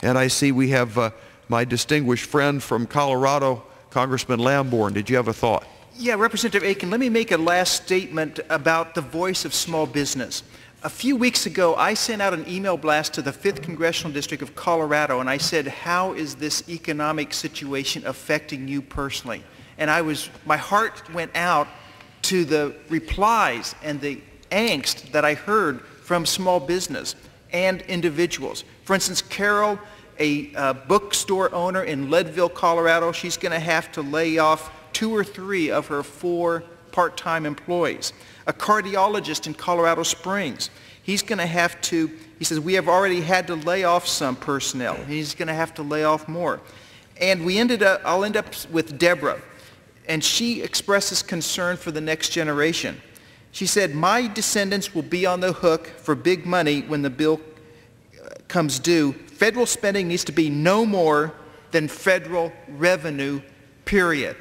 And I see we have my distinguished friend from Colorado, Congressman Lamborn. Did you have a thought? Yeah, Representative Akin, let me make a last statement about the voice of small business. A few weeks ago, I sent out an email blast to the 5th Congressional District of Colorado, and I said, how is this economic situation affecting you personally? And my heart went out to the replies and the angst that I heard from small business and individuals. For instance, Carol, a bookstore owner in Leadville, Colorado, she's going to have to lay off 2 or 3 of her 4 part-time employees. A cardiologist in Colorado Springs, he's going to have to, he says, we have already had to lay off some personnel. He's going to have to lay off more. And I'll end up with Deborah, and she expresses concern for the next generation. She said, my descendants will be on the hook for big money when the bill comes due. Federal spending needs to be no more than federal revenue, period.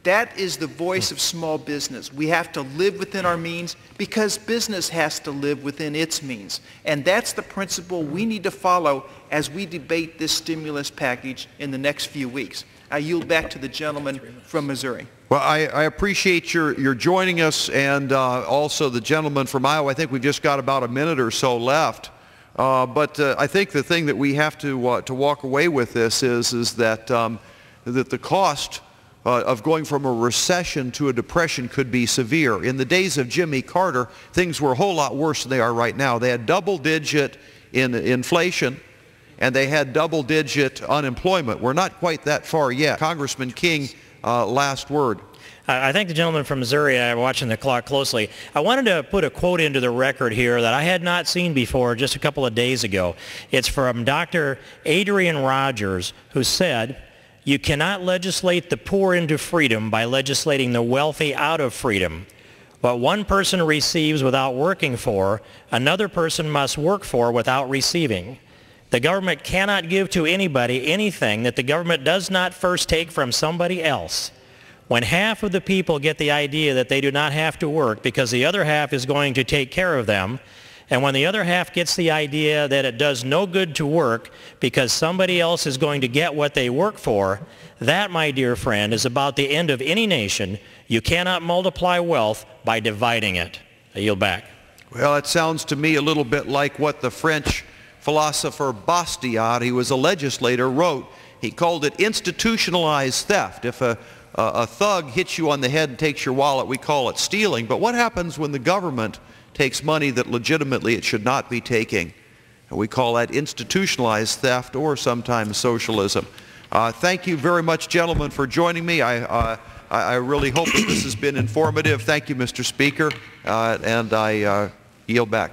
That is the voice of small business. We have to live within our means because business has to live within its means. And that's the principle we need to follow as we debate this stimulus package in the next few weeks. I yield back to the gentleman from Missouri. Well, I appreciate your joining us, and also the gentleman from Iowa. I think we've just got about a minute or so left. But I think the thing that we have to walk away with this is that the cost of going from a recession to a depression could be severe. In the days of Jimmy Carter, things were a whole lot worse than they are right now. They had double-digit inflation, and they had double-digit unemployment. We're not quite that far yet. Congressman King, last word. I thank the gentleman from Missouri. I'm watching the clock closely. I wanted to put a quote into the record here that I had not seen before just a couple of days ago. It's from Dr. Adrian Rogers, who said, "You cannot legislate the poor into freedom by legislating the wealthy out of freedom. What one person receives without working for, another person must work for without receiving. The government cannot give to anybody anything that the government does not first take from somebody else. When half of the people get the idea that they do not have to work because the other half is going to take care of them, and when the other half gets the idea that it does no good to work because somebody else is going to get what they work for, that, my dear friend, is about the end of any nation. You cannot multiply wealth by dividing it." I yield back. Well, it sounds to me a little bit like what the French philosopher Bastiat, he was a legislator, wrote. He called it institutionalized theft. If a thug hits you on the head and takes your wallet, we call it stealing. But what happens when the government takes money that legitimately it should not be taking? And we call that institutionalized theft, or sometimes socialism. Thank you very much, gentlemen, for joining me. I really hope that this has been informative. Thank you, Mr. Speaker, and I yield back.